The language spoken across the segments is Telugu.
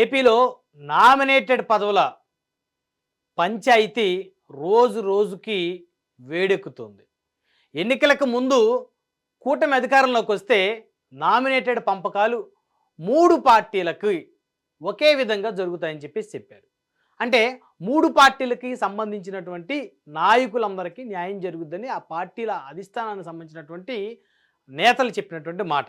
ఏపీలో నామినేటెడ్ పదవుల పంచాయితీ రోజు రోజుకి వేడెక్కుతుంది. ఎన్నికలకు ముందు కూటమి అధికారంలోకి వస్తే నామినేటెడ్ పంపకాలు 3 పార్టీలకి ఒకే విధంగా జరుగుతాయని చెప్పారు. అంటే 3 పార్టీలకి సంబంధించినటువంటి నాయకులందరికీ న్యాయం జరుగుద్దని ఆ పార్టీల అధిష్టానానికి సంబంధించినటువంటి నేతలు చెప్పినటువంటి మాట.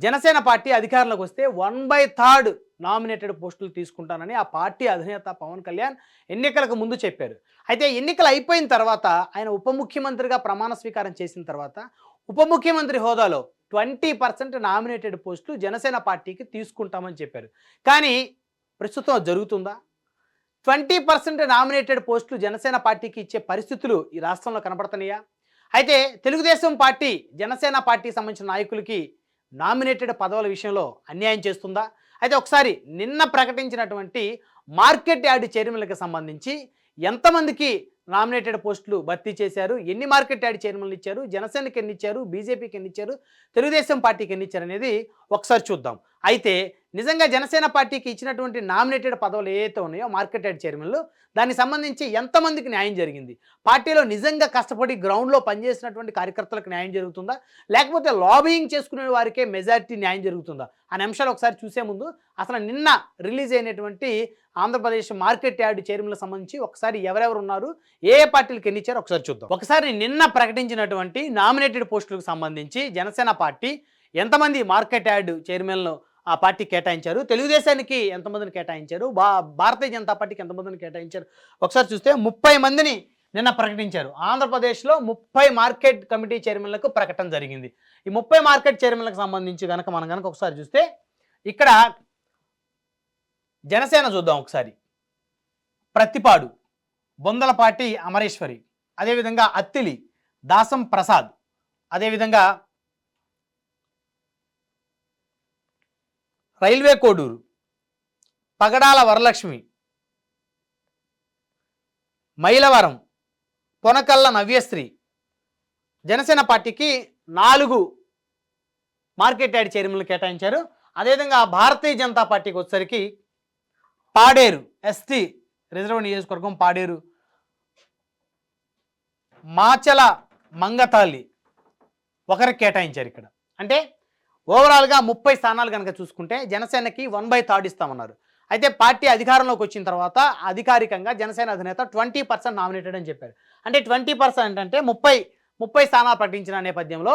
జనసేన పార్టీ అధికారంలోకి వస్తే 1/3 నామినేటెడ్ పోస్టులు తీసుకుంటానని ఆ పార్టీ అధినేత పవన్ కళ్యాణ్ ఎన్నికలకు ముందు చెప్పారు. అయితే ఎన్నికలు అయిపోయిన తర్వాత ఆయన ఉప ముఖ్యమంత్రిగా ప్రమాణ స్వీకారం చేసిన తర్వాత ఉప ముఖ్యమంత్రి హోదాలో 20% నామినేటెడ్ పోస్టులు జనసేన పార్టీకి తీసుకుంటామని చెప్పారు. కానీ ప్రస్తుతం అది జరుగుతుందా? 20% నామినేటెడ్ పోస్టులు జనసేన పార్టీకి ఇచ్చే పరిస్థితులు ఈ రాష్ట్రంలో కనబడుతున్నాయా? అయితే తెలుగుదేశం పార్టీ జనసేన పార్టీకి సంబంధించిన నాయకులకి నామినేటెడ్ పదవుల విషయంలో అన్యాయం చేస్తుందా? అయితే ఒకసారి నిన్న ప్రకటించినటువంటి మార్కెట్ యార్డ్ చైర్మన్లకు సంబంధించి ఎంతమందికి నామినేటెడ్ పోస్టులు భర్తీ చేశారు, ఎన్ని మార్కెట్ యార్డ్ చైర్మన్లు ఇచ్చారు, జనసేనకి ఎన్ని ఇచ్చారు, బీజేపీకి ఎన్ని ఇచ్చారు, తెలుగుదేశం పార్టీకి ఎన్ని ఇచ్చారు అనేది ఒకసారి చూద్దాం. అయితే నిజంగా జనసేన పార్టీకి ఇచ్చినటువంటి నామినేటెడ్ పదవులు ఏవైతే ఉన్నాయో మార్కెట్ యార్డ్ చైర్మన్లు, దానికి సంబంధించి ఎంతమందికి న్యాయం జరిగింది, పార్టీలో నిజంగా కష్టపడి గ్రౌండ్లో పనిచేసినటువంటి కార్యకర్తలకు న్యాయం జరుగుతుందా, లేకపోతే లాబియింగ్ చేసుకునే వారికే మెజారిటీ న్యాయం జరుగుతుందా అనే అంశాలు ఒకసారి చూసే ముందు అసలు నిన్న రిలీజ్ అయినటువంటి ఆంధ్రప్రదేశ్ మార్కెట్ యార్డ్ చైర్మన్లకు సంబంధించి ఒకసారి ఎవరెవరు ఉన్నారు, ఏ పార్టీలకు ఎన్ని ఇచ్చారో ఒకసారి చూద్దాం. ఒకసారి నిన్న ప్రకటించినటువంటి నామినేటెడ్ పోస్టులకు సంబంధించి జనసేన పార్టీ ఎంతమంది మార్కెట్ యార్డ్ చైర్మన్లు ఆ పార్టీ కేటాయించారు, తెలుగుదేశానికి ఎంతమందిని కేటాయించారు, భారతీయ జనతా పార్టీకి ఎంతమందిని కేటాయించారు ఒకసారి చూస్తే 30 మందిని నిన్న ప్రకటించారు. ఆంధ్రప్రదేశ్లో 30 మార్కెట్ కమిటీ చైర్మన్లకు ప్రకటన జరిగింది. ఈ 30 మార్కెట్ చైర్మన్లకు సంబంధించి మనం ఒకసారి చూస్తే ఇక్కడ జనసేన చూద్దాం ఒకసారి. ప్రతిపాడు, బొందలపాటి అమరేశ్వరి, అదేవిధంగా అత్తిలి దాసం ప్రసాద్, అదేవిధంగా రైల్వే కోడూరు పగడాల వరలక్ష్మి, మైలవరం పొనకల్ల నవ్యశ్రీ. జనసేన పార్టీకి 4 మార్కెట్ యార్డ్ చైర్మన్లు కేటాయించారు. అదేవిధంగా భారతీయ జనతా పార్టీకి వచ్చేసరికి పాడేరు ఎస్టీ రిజర్వ్ నియోజకవర్గం పాడేరు, మాచల మంగతాలి ఒకరికి కేటాయించారు. ఇక్కడ అంటే ఓవరాల్గా 30 స్థానాలు కనుక చూసుకుంటే జనసేనకి 1/3 ఇస్తామన్నారు. అయితే పార్టీ అధికారంలోకి వచ్చిన తర్వాత అధికారికంగా జనసేన అధినేత 20% నామినేటెడ్ అని చెప్పారు. అంటే 20% అంటే 30 స్థానాలు ప్రకటించిన నేపథ్యంలో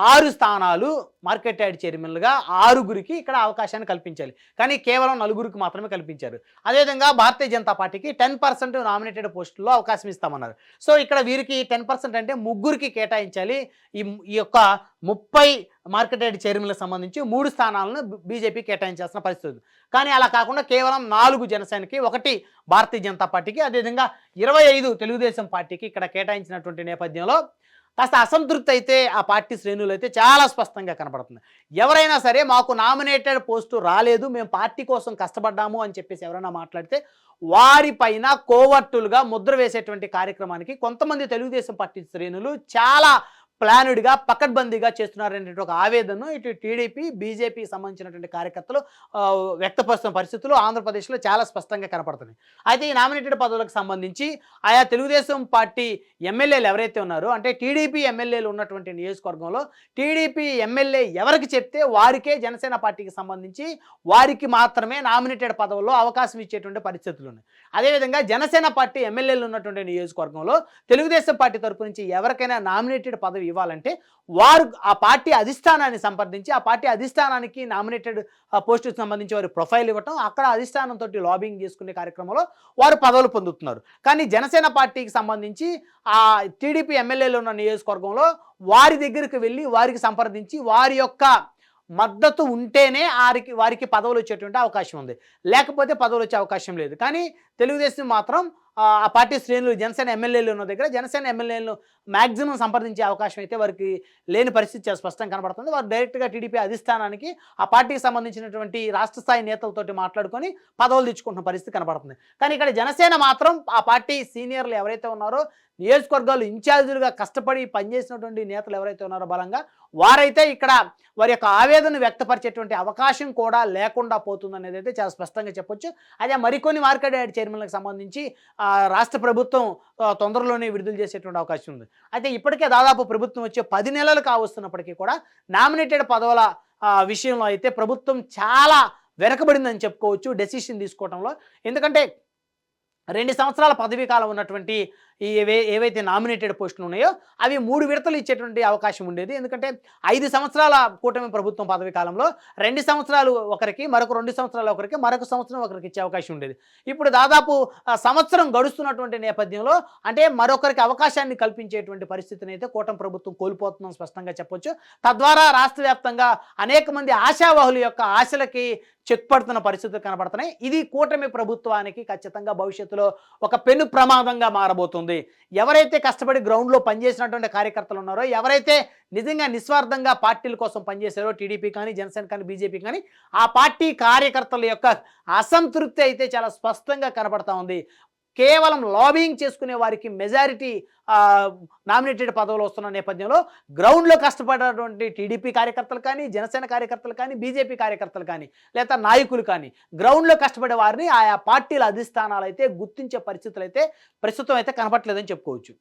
6 స్థానాలు మార్కెట్ యార్డ్ చైర్మన్లుగా 6గురికి ఇక్కడ అవకాశాన్ని కల్పించాలి, కానీ కేవలం 4గురికి మాత్రమే కల్పించారు. అదేవిధంగా భారతీయ జనతా పార్టీకి 10% నామినేటెడ్ పోస్టుల్లో అవకాశం ఇస్తామన్నారు. సో ఇక్కడ వీరికి 10% అంటే 3గురికి కేటాయించాలి. ఈ యొక్క 30 మార్కెట్ యార్డ్ చైర్మన్లకు సంబంధించి 3 స్థానాలను బీజేపీ కేటాయించాల్సిన పరిస్థితి. కానీ అలా కాకుండా కేవలం 4 జనసేనకి, 1 భారతీయ జనతా పార్టీకి, అదేవిధంగా 25 తెలుగుదేశం పార్టీకి ఇక్కడ కేటాయించినటువంటి నేపథ్యంలో కాస్త అసంతృప్తి అయితే ఆ పార్టీ శ్రేణులు అయితే చాలా స్పష్టంగా కనపడుతుంది. ఎవరైనా సరే మాకు నామినేటెడ్ పోస్టు రాలేదు, మేము పార్టీ కోసం కష్టపడ్డాము అని చెప్పేసి ఎవరైనా మాట్లాడితే వారిపైన కోవర్టులుగా ముద్ర వేసేటువంటి కార్యక్రమానికి కొంతమంది తెలుగుదేశం పార్టీ శ్రేణులు చాలా ప్లానుడ్గా పకడ్బందీగా చేస్తున్నారనేటువంటి ఒక ఆవేదనను ఇటు టీడీపీ బీజేపీకి సంబంధించినటువంటి కార్యకర్తలు వ్యక్తపరుస్తున్న పరిస్థితులు ఆంధ్రప్రదేశ్లో చాలా స్పష్టంగా కనపడుతున్నాయి. అయితే ఈ నామినేటెడ్ పదవులకు సంబంధించి ఆయా తెలుగుదేశం పార్టీ ఎమ్మెల్యేలు ఎవరైతే ఉన్నారో, అంటే టీడీపీ ఎమ్మెల్యేలు ఉన్నటువంటి నియోజకవర్గంలో టీడీపీ ఎమ్మెల్యే ఎవరికి చెప్తే వారికే జనసేన పార్టీకి సంబంధించి వారికి మాత్రమే నామినేటెడ్ పదవుల్లో అవకాశం ఇచ్చేటువంటి పరిస్థితులు ఉన్నాయి. అదేవిధంగా జనసేన పార్టీ ఎమ్మెల్యేలు ఉన్నటువంటి నియోజకవర్గంలో తెలుగుదేశం పార్టీ తరపు నుంచి ఎవరికైనా నామినేటెడ్ పదవి ఇవ్వాలంటే వారు ఆ పార్టీ అధిష్టానాన్ని సంప్రదించి ఆ పార్టీ అధిష్టానానికి నామినేటెడ్ పోస్టుకు సంబంధించి వారి ప్రొఫైల్ ఇవ్వటం, అక్కడ అధిష్టానంతో లాబింగ్ చేసుకునే కార్యక్రమంలో వారు పదవులు పొందుతున్నారు. కానీ జనసేన పార్టీకి సంబంధించి ఆ టీడీపీ ఎమ్మెల్యేలు ఉన్న నియోజకవర్గంలో వారి దగ్గరికి వెళ్ళి వారికి సంప్రదించి వారి యొక్క మద్దతు ఉంటేనే వారికి పదవులు వచ్చేటువంటి అవకాశం ఉంది, లేకపోతే పదవులు వచ్చే అవకాశం లేదు. కానీ తెలుగుదేశం మాత్రం ఆ పార్టీ శ్రేణులు జనసేన ఎమ్మెల్యేలు ఉన్న దగ్గర జనసేన ఎమ్మెల్యేలను మ్యాక్సిమం సంప్రదించే అవకాశం అయితే వారికి లేని పరిస్థితి చాలా స్పష్టంగా కనబడుతుంది. వారు డైరెక్ట్‌గా టీడీపీ అధిష్టానానికి ఆ పార్టీకి సంబంధించినటువంటి రాష్ట్ర స్థాయి నేతలతోటి మాట్లాడుకొని పదవులు తెచ్చుకుంటున్న పరిస్థితి కనబడుతుంది. కానీ ఇక్కడ జనసేన మాత్రం ఆ పార్టీ సీనియర్లు ఎవరైతే ఉన్నారో, నియోజకవర్గాలు ఇన్ఛార్జీలుగా కష్టపడి పనిచేసినటువంటి నేతలు ఎవరైతే ఉన్నారో బలంగా, వారైతే ఇక్కడ వారి యొక్క ఆవేదనను వ్యక్తపరిచేటువంటి అవకాశం కూడా లేకుండా పోతుందనేది అయితే చాలా స్పష్టంగా చెప్పొచ్చు. అదే మరికొన్ని మార్కెట్ యార్డ్ చైర్మన్‌లకు సంబంధించి రాష్ట్ర ప్రభుత్వం తొందరలోనే విడుదల చేసేటువంటి అవకాశం ఉంది. అయితే ఇప్పటికే దాదాపు ప్రభుత్వం వచ్చే 10 నెలలు కావస్తున్నప్పటికీ కూడా నామినేటెడ్ పదవుల విషయంలో అయితే ప్రభుత్వం చాలా వెనకబడిందని చెప్పుకోవచ్చు డెసిషన్ తీసుకోవడంలో. ఎందుకంటే 2 సంవత్సరాల పదవీ కాలం ఉన్నటువంటి ఏవైతే నామినేటెడ్ పోస్టులు ఉన్నాయో అవి 3 విడతలు ఇచ్చేటువంటి అవకాశం ఉండేది. ఎందుకంటే 5 సంవత్సరాల కూటమి ప్రభుత్వం పదవీ కాలంలో 2 సంవత్సరాలు ఒకరికి, మరొక 2 సంవత్సరాలు ఒకరికి, మరొక సంవత్సరం ఒకరికి ఇచ్చే అవకాశం ఉండేది. ఇప్పుడు దాదాపు సంవత్సరం గడుస్తున్నటువంటి నేపథ్యంలో అంటే మరొకరికి అవకాశాన్ని కల్పించేటువంటి పరిస్థితిని అయితే కూటమి ప్రభుత్వం కోల్పోతుందని స్పష్టంగా చెప్పొచ్చు. తద్వారా రాష్ట్ర వ్యాప్తంగా అనేక మంది ఆశావాహుల యొక్క ఆశలకి చెక్ పడుతున్న పరిస్థితులు కనబడుతున్నాయి. ఇది కూటమి ప్రభుత్వానికి ఖచ్చితంగా భవిష్యత్తులో ఒక పెను ప్రమాదంగా మారబోతుంది. ఎవరైతే కష్టపడి గ్రౌండ్లో పనిచేసినటువంటి కార్యకర్తలు ఉన్నారో, ఎవరైతే నిజంగా నిస్వార్థంగా పార్టీల కోసం పనిచేశారో, టీడీపీ కానీ, జనసేన కానీ, బీజేపీ కానీ, ఆ పార్టీ కార్యకర్తల యొక్క అసంతృప్తి అయితే చాలా స్పష్టంగా కనబడతా ఉంది. కేవలం లాబింగ్ చేసుకునే వారికి మెజారిటీ నామినేటెడ్ పదవులు వస్తున్న నేపథ్యంలో గ్రౌండ్లో కష్టపడేటువంటి టీడీపీ కార్యకర్తలు కానీ, జనసేన కార్యకర్తలు కానీ, బీజేపీ కార్యకర్తలు కానీ, లేదా నాయకులు కానీ గ్రౌండ్లో కష్టపడే వారిని ఆయా పార్టీల అధిష్టానాలు అయితే గుర్తించే పరిస్థితులు అయితే ప్రస్తుతం అయితే కనపట్లేదని చెప్పుకోవచ్చు.